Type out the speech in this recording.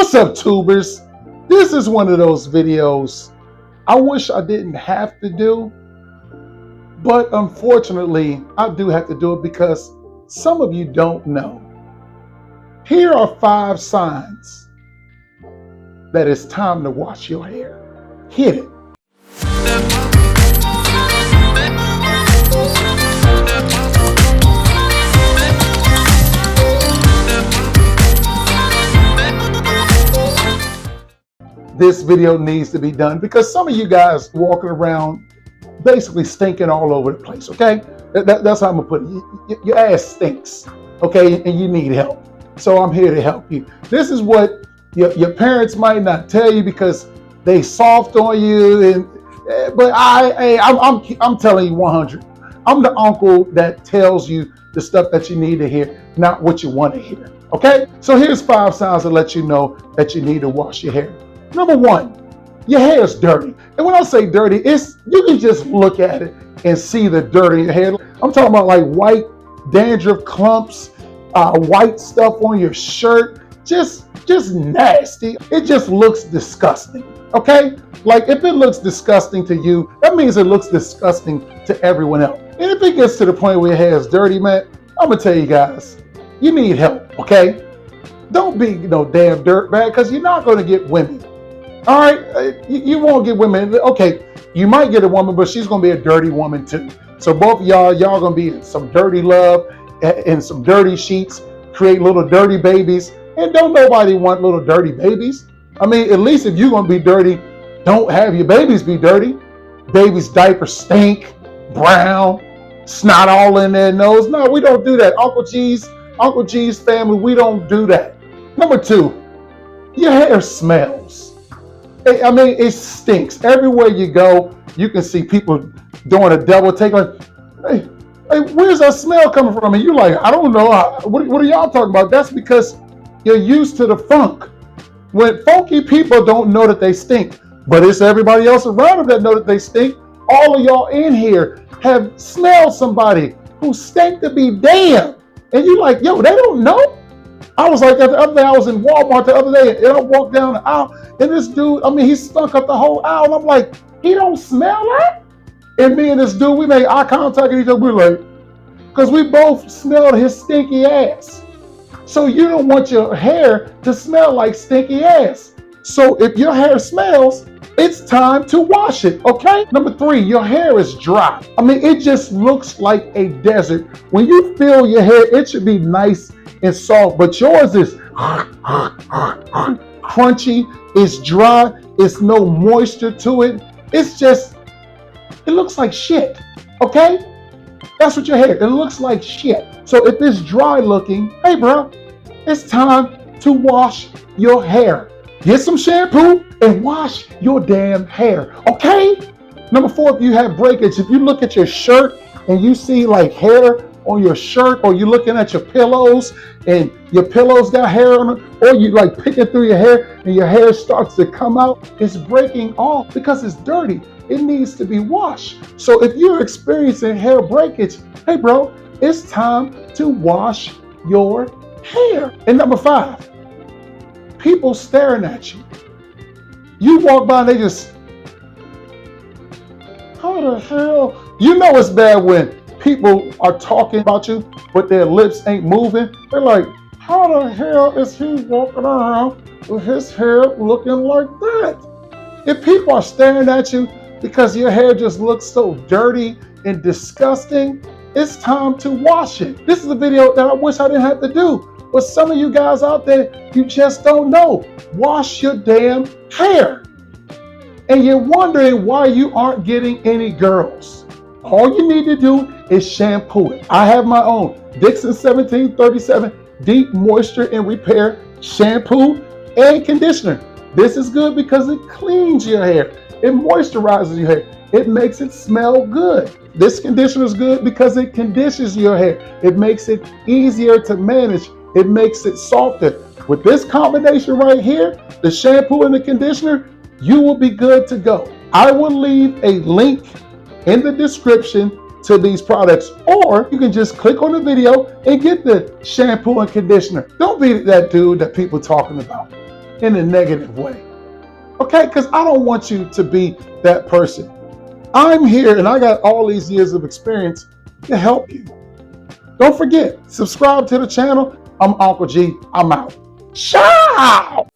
What's up, tubers? This is one of those videos I wish I didn't have to do, but unfortunately I do have to do it because some of you don't know. Here are 5 signs that it's time to wash your hair. Hit it. This video needs to be done because some of you guys walking around basically stinking all over the place, okay? That's how I'm gonna put it. Your ass stinks, okay? And you need help. So I'm here to help you. This is what your parents might not tell you because they soft on you, but I'm telling you 100. I'm the uncle that tells you the stuff that you need to hear, not what you want to hear, okay? So here's 5 signs to let you know that you need to wash your hair. Number 1, your hair is dirty. And when I say dirty, you can just look at it and see the dirt in your hair. I'm talking about like white dandruff clumps, white stuff on your shirt, just nasty. It just looks disgusting, okay? Like if it looks disgusting to you, that means it looks disgusting to everyone else. And if it gets to the point where your hair is dirty, man, I'm gonna tell you guys, you need help, okay? Don't be no damn dirtbag because you're not gonna get women. All right, you won't get women. Okay, you might get a woman, but she's gonna be a dirty woman too. So both of y'all gonna be in some dirty love and some dirty sheets, create little dirty babies. And don't nobody want little dirty babies. I mean, at least if you're gonna be dirty, don't have your babies be dirty. Babies' diapers stink, brown, snot all in their nose. No, we don't do that. Uncle G's family, we don't do that. Number 2, your hair smells. I mean, it stinks. Everywhere you go, you can see people doing a double take. Like, hey, where's that smell coming from? And you're like, I don't know. What are y'all talking about? That's because you're used to the funk. When funky people don't know that they stink, but it's everybody else around them that know that they stink. All of y'all in here have smelled somebody who stank to be damned. And you're like, yo, they don't know? I was like that the other day. I was in Walmart the other day, and I walked down the aisle, and this dude, I mean, he stunk up the whole aisle. And I'm like, he don't smell that? And me and this dude, we made eye contact with each other. We were like, because we both smelled his stinky ass. So you don't want your hair to smell like stinky ass. So if your hair smells, it's time to wash it, okay? Number 3, your hair is dry. I mean, it just looks like a desert. When you feel your hair, it should be nice and soft, but yours is crunchy, it's dry, it's no moisture to it. It looks like shit, okay? That's what your hair, it looks like shit. So if it's dry looking, hey bro, it's time to wash your hair. Get some shampoo and wash your damn hair, okay? Number 4, if you have breakage, if you look at your shirt and you see like hair on your shirt, or you're looking at your pillows and your pillows got hair on it, or you like picking through your hair and your hair starts to come out, it's breaking off because it's dirty. It needs to be washed. So if you're experiencing hair breakage, hey bro, it's time to wash your hair. And number 5, people staring at you. You walk by and they just, how the hell? You know it's bad when people are talking about you, but their lips ain't moving. They're like, how the hell is he walking around with his hair looking like that? If people are staring at you because your hair just looks so dirty and disgusting, it's time to wash it. This is a video that I wish I didn't have to do, but some of you guys out there, you just don't know. Wash your damn hair. And you're wondering why you aren't getting any girls. All you need to do is shampoo it. I have my own Dixon 1737 Deep Moisture and Repair shampoo and conditioner. This is good because it cleans your hair. It moisturizes your hair. It makes it smell good. This conditioner is good because it conditions your hair. It makes it easier to manage. It makes it softer. With this combination right here, the shampoo and the conditioner, you will be good to go. I will leave a link in the description to these products, or you can just click on the video and get the shampoo and conditioner. Don't be that dude that people talking about. in a negative way. Okay, because I don't want you to be that person. I'm here and I got all these years of experience to help you. Don't forget, subscribe to the channel. I'm Uncle G. I'm out. Ciao!